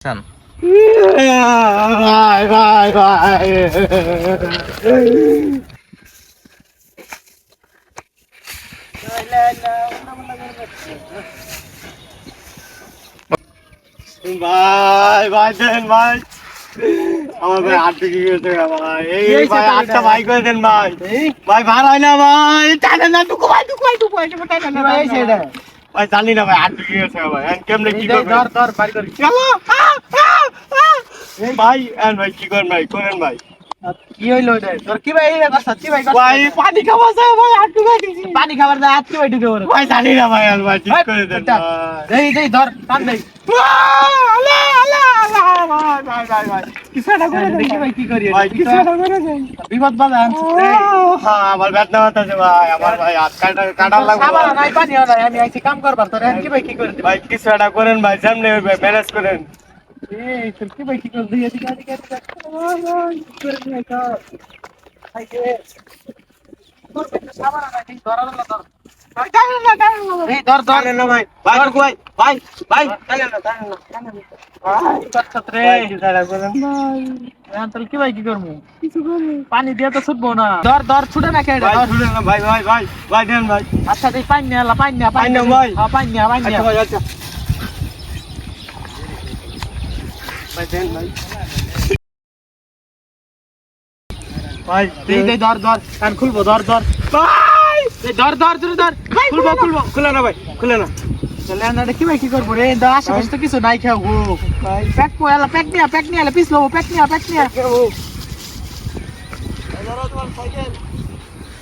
ভাই ভাই ভাই ভাই ভাই দেন ভাই আমার ভাই হাত থেকে গেছে ভাই এই ভাই আটটা ভাই করে দেন ভাই ভাই ভালো হয় না ভাই টানে না টুকু ভাই টানে না ভাই সেটা ভাই জানি না ভাই হাত থেকে গেছে ভাই কেমনে কি করবে ধর বাড়ি করি চলো ভাই এন্ড ভাই কি করেন ভাই করেন ভাই কি হইলো রে তোর কি ভাই এই কথা কি ভাই ভাই পানি খাওয়া যায় ভাই হাত ঢুকাই দিছি পানি খাবার যায় হাত কি ভাই ঢুকে ওরে ভাই জানি না ভাই আর ভাই ঠিক করে দেন দেই ধর টান দেই আলা আলা আলা ভাই ভাই ভাই কিসটা করে দেখি ভাই কি করি ভাই কিসটা করে যাই বিপদ বাজা আনছে হ্যাঁ আমার ব্যথা আছে ভাই আমার ভাই হাত কাটা লাগবে আমার নাই পানি হয় আমি আইছি কাম করবার তোর কি ভাই কি করে ভাই কিসটা করেন ভাই সামনে ম্যানেজ করেন এই কি ভাই কি করে দিই এদিকে এদিকে করে নিয়ে তো ভাই কে তোর পেটে সাবান না ঠিক ধরার না ধর এই ধর ধর না ভাই ভাই ভাই ভাই ভাই টানে না ভাই কচ্ছত্রে দাঁড়া করেন ভাই আন্তল কি ভাই কি করব কিছু করব পানি দিয়ে তো ছুটবো না ধর ছুটে না কেডা ধর ছুটে না ভাই ভাই ভাই ভাই দেন ভাই আচ্ছা দেই পানি না ভাই হ্যাঁ পানি আচ্ছা ভাই আচ্ছা ভাই দেন ভাই ভাই দেই ধর কান খুলবো ধর ভাই এই ধর খুলবো খুলে না ভাই খুলে না চলে না কি ভাই কি করব রে দা আশেপাশে তো কিছু নাই খাও গো ভাই প্যাক নিয়া পিছলো প্যাক নিয়া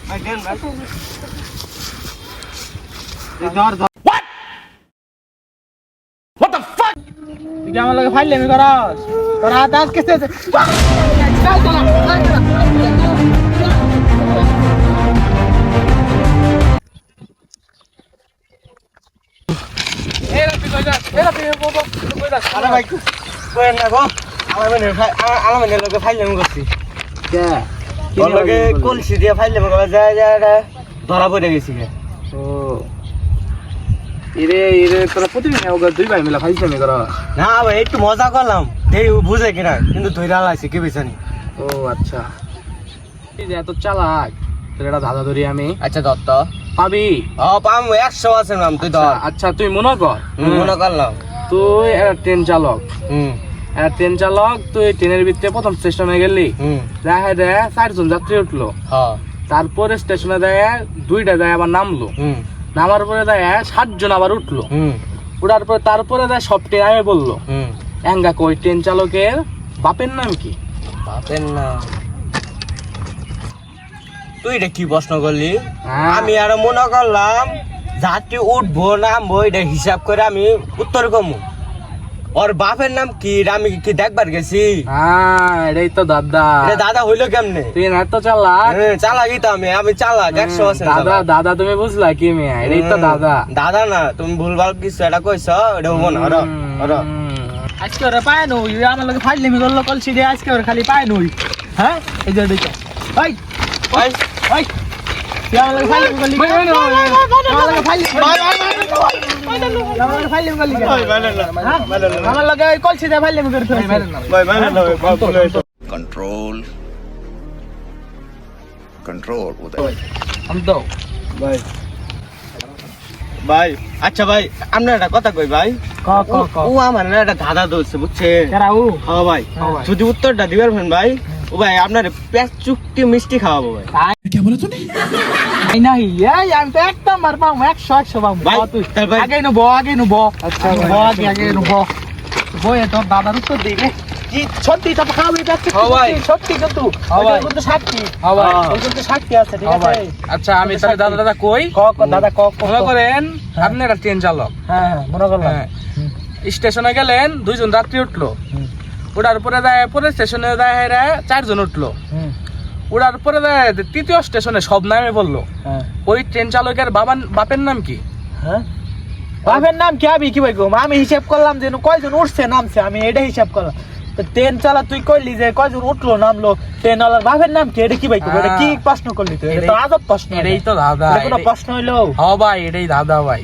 ভাই দেন ভাই এই ধর What the fuck তুই আমার লগে ফাইল লেমি করস তোর হাত আজ কেসে আরে ভাই কই না গো আমার লগে ফাইল লেমি করছি কে ওর লগে কলসি দিয়ে ফাইল লেমি করা যায় ধরা পড়ে গেছি কে ও ইরে তোরা প্রতিদিন ওগা দুই ভাই মিলে ফাইজলামি কর না ভাই একটু মজা করলাম দেই বুঝে কিনা কিন্তু ধইরা লাইছে কি বিছানি ও আচ্ছা এই যে এত চালাক তোর এটা দাদা ধরি আমি আচ্ছা দত্ত পাবি পাম 100 আছে নাম তুই ধর আচ্ছা তুই মনে করলাম তুই ট্রেন চালক ট্রেন চালক তুই ট্রেনের ভিতরে প্রথম স্টেশনে গেলি দেখা যায় 4 জন যাত্রী উঠলো তারপরে স্টেশনে যায় 2টা যায় আবার নামলো নামার পরে দেয় 7 জন আবার উঠলো উঠার পরে তারপরে দেয় সব ট্রেন আমি বললো এঙ্গা কই ট্রেন চালকের বাপের নাম কি বাপের নাম তুই এটা কি প্রশ্ন করলি আমি আর মনে করলাম যাত্রী উঠবো নামবো এটা হিসাব করে আমি উত্তর কমু ওর বাপের নাম কি আমি কি দেখবার গেছি এটাই তো দাদা হইলো কেমনে তুই না তো চালাকই তো আমি চালাক 100 আছে দাদা তুমি বুঝলা কি মেয়ে এটাই তো দাদা না তুমি ভুলভাল কিছু এটা কইছো এটা হবো না আজকে ওরা পায় নই আমার লগে ফাইল লেমি করলো কলসি দিয়ে আজকে ওরা খালি পায় নই হ্যাঁ এই যে দেখো ভাই আমার লগে ফাইল লেমি করলি আমার লগে কলসি দিয়ে ফাইল লেমি করতে कंट्रोल हम तो ভাই আচ্ছা ভাই আমরা একটা কথা কই ভাই ও আমার না একটা ধাঁধা ধরছে বুঝছে হ্যাঁ ভাই যদি উত্তরটা দিবেন ভাই ও ভাই আপনার পেঁচ চুক্তি মিষ্টি খাওয়াবো ভাই কি বলে তুমি নাই এই আমি তো একদম মার পাবো 100 পাবো তুই আগে নেবো আচ্ছা আগে নেবো বই তো দাদার উত্তর দিবে কি সত্যি তো খাওয়াবি সত্যি কিন্তু কিন্তু সাক্ষী কিন্তু সাক্ষী আছে ঠিক আছে আচ্ছা আমি তাহলে দাদা কই দাদা মনে করেন আপনি একটা ট্রেন চালক হ্যাঁ মনে করলাম স্টেশনে গেলেন 2 জন যাত্রী উঠলো ওটার পরে যায় পরে স্টেশনে যায় 4 জন উঠলো ওটার পরে যায় 3য় স্টেশনে সব নামে বললো ওই ট্রেন চালকের বাপের নাম কি হ্যাঁ বাপের নাম কি আমি কি ভাই আমি হিসাব করলাম যে কয়জন উঠছে নামছে আমি এটা হিসাব করলাম ট্রেন চালা তুই কইলি যে কয়জন উঠলো নামলো ট্রেনওয়ালার বাপের নাম কি এটা কি ভাই এটা কি প্রশ্ন করলি তুই এটা তো আজব প্রশ্ন এটাই তো দাদা কোনো প্রশ্ন হইলো হ্যাঁ ভাই এটাই দাদা ভাই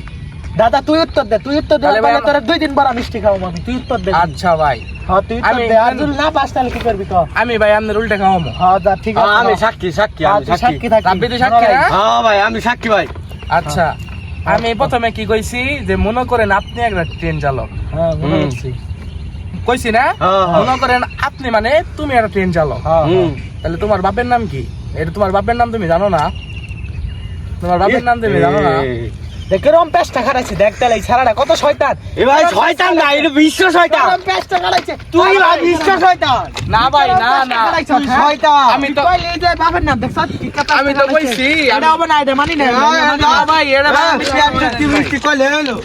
দাদা তুই উত্তর দে তাহলে ভাই তোরা 2 দিন পর মিষ্টি খাওয়াবো আমি তুই উত্তর দে আচ্ছা ভাই হ্যাঁ তুই উত্তর আমি- দে আর যদি না পাস তাহলে কি করবি তো আমি ভাই আপনার উল্টে খাওয়াবো হ্যাঁ দা ঠিক আছে আমি দাও। সাক্ষী হ্যাঁ, তুই সাক্ষী থাকবি। রাব্বি তুই সাক্ষী না? হ্যাঁ ভাই আমি সাক্ষী ভাই আচ্ছা আমি প্রথমে কি কইছি যে মনে করেন আপনি একটা ট্রেন চালক হ্যাঁ মনে হুম। করছি কইছি না হ্যাঁ, হ্যাঁ। মনে করেন আপনি মানে তুমি একটা ট্রেন চালক হ্যাঁ হুম। তাহলে তোমার বাপের নাম কি? এটা তোমার বাপের নাম তুমি জানো না? তোমার বাপের নাম তুমি জানো না? দেখ এরকম পেস্টটা খারাইছে দেখ তাহলে এই ছাড়াটা কত শয়তান এ ভাই শয়তান না এটা বিশ্ব শয়তান এরকম পেস্টটা খারাইছে তুই ভাই বিশ্ব শয়তান না ভাই না না তুই শয়তান আমি তো কইলি যে বাপের নাম দেখছ কি কথা আমি তো কইছি এটা হবে না এটা মানি না না ভাই এটা মিষ্টি কইলে হলো